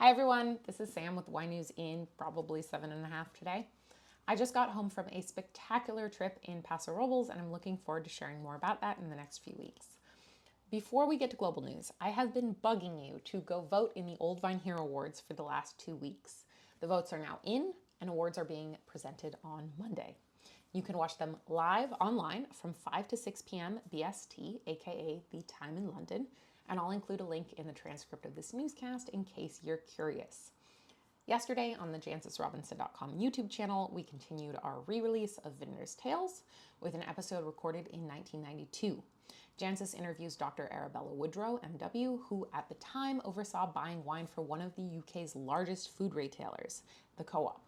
Hi everyone, this is Sam with Wine News in probably 7.5 today. I just got home from a spectacular trip in Paso Robles and I'm looking forward to sharing more about that in the next few weeks. Before we get to global news, I have been bugging you to go vote in the Old Vine Hero Awards for the last 2 weeks. The votes are now in and awards are being presented on Monday. You can watch them live online from 5 to 6 p.m. BST, aka the time in London, and I'll include a link in the transcript of this newscast in case you're curious. Yesterday on the JancesRobinson.com YouTube channel, we continued our re-release of Vintner's Tales with an episode recorded in 1992. Jancis interviews Dr. Arabella Woodrow, MW, who at the time oversaw buying wine for one of the UK's largest food retailers, the Co-op.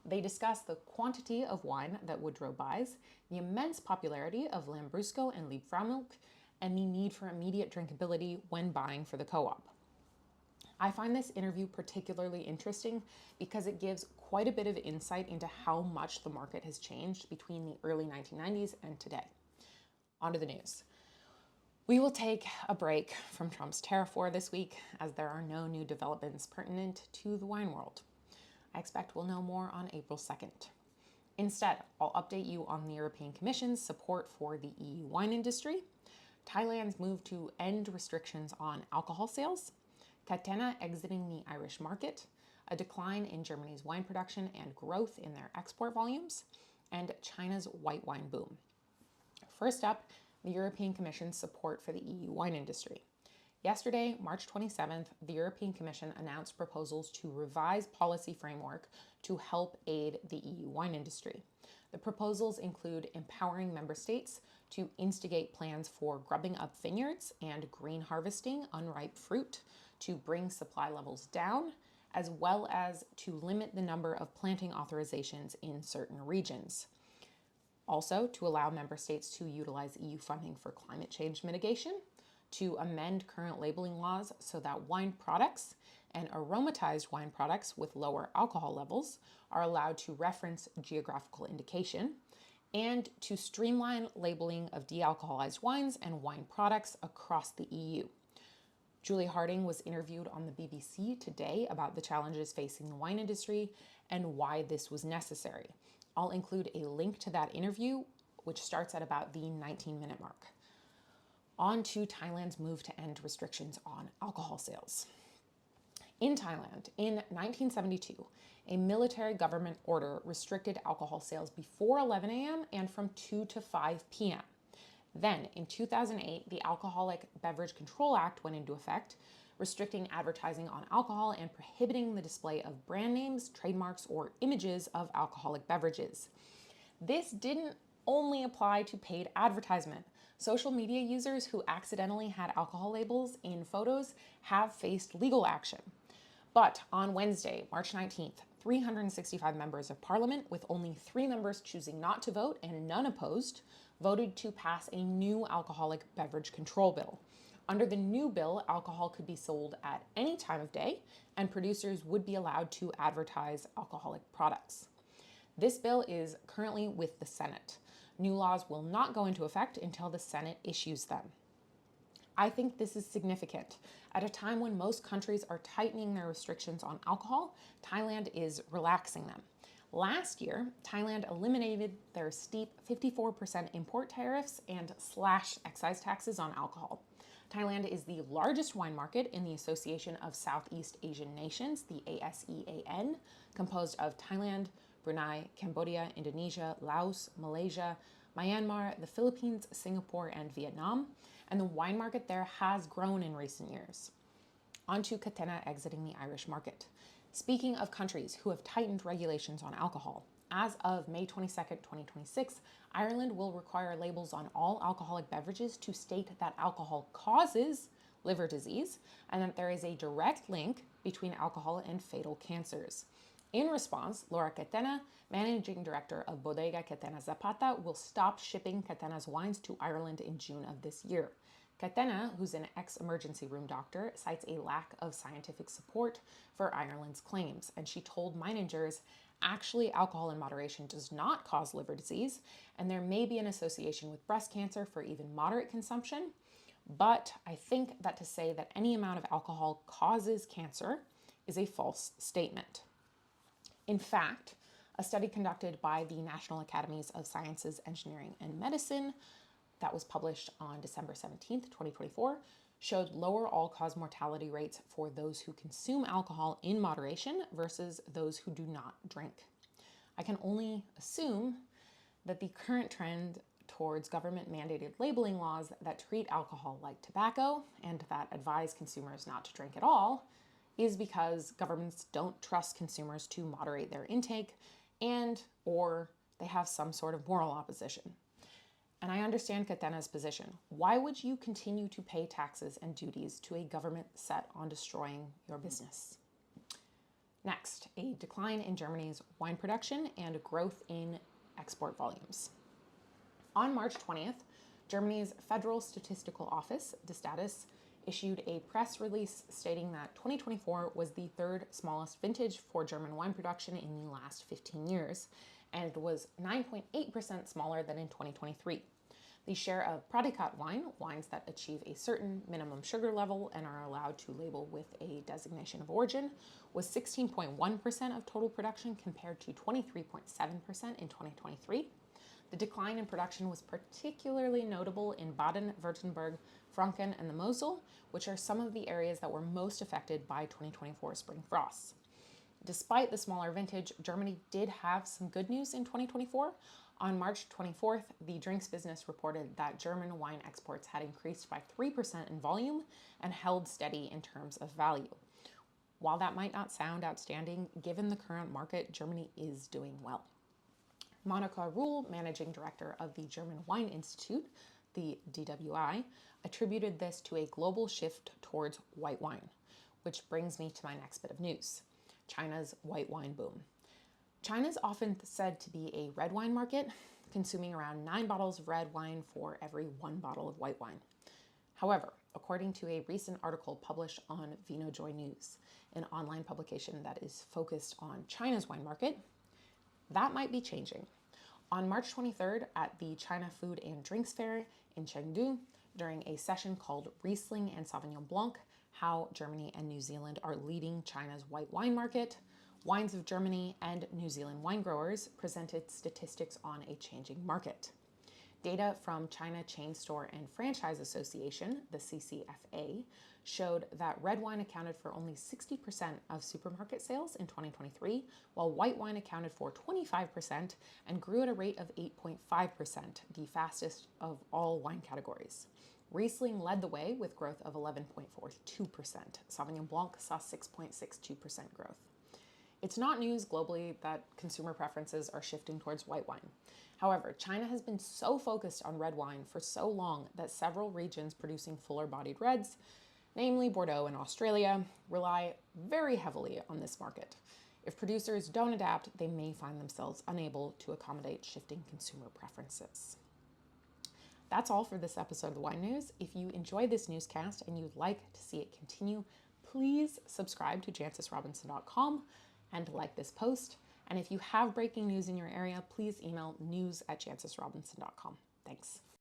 They discuss the quantity of wine that Woodrow buys, the immense popularity of Lambrusco and Liebfraumilch, and the need for immediate drinkability when buying for the Co-op. I find this interview particularly interesting because it gives quite a bit of insight into how much the market has changed between the early 1990s and today. On to the news. We will take a break from Trump's tariff war this week as there are no new developments pertinent to the wine world. I expect we'll know more on April 2nd. Instead, I'll update you on the European Commission's support for the EU wine industry, Thailand's move to end restrictions on alcohol sales, Catena exiting the Irish market, a decline in Germany's wine production and growth in their export volumes, and China's white wine boom. First up, the European Commission's support for the EU wine industry. Yesterday, March 27th, the European Commission announced proposals to revise policy framework to help aid the EU wine industry. The proposals include empowering member states to instigate plans for grubbing up vineyards and green harvesting unripe fruit to bring supply levels down, as well as to limit the number of planting authorizations in certain regions. Also, to allow member states to utilize EU funding for climate change mitigation, to amend current labeling laws so that wine products and aromatized wine products with lower alcohol levels are allowed to reference geographical indication, and to streamline labeling of de-alcoholized wines and wine products across the EU. Julie Harding was interviewed on the BBC today about the challenges facing the wine industry and why this was necessary. I'll include a link to that interview, which starts at about the 19-minute mark. On to Thailand's move to end restrictions on alcohol sales. In Thailand, in 1972, a military government order restricted alcohol sales before 11 a.m. and from 2 to 5 p.m. Then, in 2008, the Alcoholic Beverage Control Act went into effect, restricting advertising on alcohol and prohibiting the display of brand names, trademarks, or images of alcoholic beverages. This didn't only apply to paid advertisement. Social media users who accidentally had alcohol labels in photos have faced legal action. But on Wednesday, March 19th, 365 members of parliament, with only 3 members choosing not to vote and none opposed, voted to pass a new alcoholic beverage control bill. Under the new bill, alcohol could be sold at any time of day, and producers would be allowed to advertise alcoholic products. This bill is currently with the Senate. New laws will not go into effect until the Senate issues them. I think this is significant. At a time when most countries are tightening their restrictions on alcohol, Thailand is relaxing them. Last year, Thailand eliminated their steep 54% import tariffs and slashed excise taxes on alcohol. Thailand is the largest wine market in the Association of Southeast Asian Nations, the ASEAN, composed of Thailand, Brunei, Cambodia, Indonesia, Laos, Malaysia, Myanmar, the Philippines, Singapore, and Vietnam, and the wine market there has grown in recent years. On to Catena exiting the Irish market. Speaking of countries who have tightened regulations on alcohol, as of May 22nd, 2026, Ireland will require labels on all alcoholic beverages to state that alcohol causes liver disease and that there is a direct link between alcohol and fatal cancers. In response, Laura Catena, managing director of Bodega Catena Zapata, will stop shipping Catena's wines to Ireland in June of this year. Catena, who's an ex-emergency room doctor, cites a lack of scientific support for Ireland's claims, and she told managers, actually, alcohol in moderation does not cause liver disease, and there may be an association with breast cancer for even moderate consumption, but I think that to say that any amount of alcohol causes cancer is a false statement. In fact, a study conducted by the National Academies of Sciences, Engineering, and Medicine that was published on December 17th, 2024, showed lower all-cause mortality rates for those who consume alcohol in moderation versus those who do not drink. I can only assume that the current trend towards government-mandated labeling laws that treat alcohol like tobacco and that advise consumers not to drink at all is because governments don't trust consumers to moderate their intake and or they have some sort of moral opposition. And I understand Catena's position. Why would you continue to pay taxes and duties to a government set on destroying your business? Next, a decline in Germany's wine production and growth in export volumes. On March 20th, Germany's Federal Statistical Office, Destatis, issued a press release stating that 2024 was the third smallest vintage for German wine production in the last 15 years, and was 9.8% smaller than in 2023. The share of Predikat wine, wines that achieve a certain minimum sugar level and are allowed to label with a designation of origin, was 16.1% of total production compared to 23.7% in 2023. The decline in production was particularly notable in Baden-Württemberg, Franken, and the Mosel, which are some of the areas that were most affected by 2024 spring frosts. Despite the smaller vintage, Germany did have some good news in 2024. On March 24th, the drinks business reported that German wine exports had increased by 3% in volume and held steady in terms of value. While that might not sound outstanding, given the current market, Germany is doing well. Monica Ruhl, managing director of the German Wine Institute, the DWI, attributed this to a global shift towards white wine, which brings me to my next bit of news. China's white wine boom. China is often said to be a red wine market, consuming around 9 bottles of red wine for every 1 bottle of white wine. However, according to a recent article published on VinoJoy News, an online publication that is focused on China's wine market, that might be changing. On March 23rd at the China Food and Drinks Fair in Chengdu, during a session called Riesling and Sauvignon Blanc, How Germany and New Zealand Are Leading China's White Wine Market, Wines of Germany and New Zealand wine growers presented statistics on a changing market. Data from China Chain Store and Franchise Association, the CCFA, showed that red wine accounted for only 60% of supermarket sales in 2023, while white wine accounted for 25% and grew at a rate of 8.5%, the fastest of all wine categories. Riesling led the way with growth of 11.42%. Sauvignon Blanc saw 6.62% growth. It's not news globally that consumer preferences are shifting towards white wine. However, China has been so focused on red wine for so long that several regions producing fuller-bodied reds, namely Bordeaux and Australia, rely very heavily on this market. If producers don't adapt, they may find themselves unable to accommodate shifting consumer preferences. That's all for this episode of the Wine News. If you enjoyed this newscast and you'd like to see it continue, please subscribe to jancesrobinson.com and like this post. And if you have breaking news in your area, please email news@jancesrobinson.com. Thanks.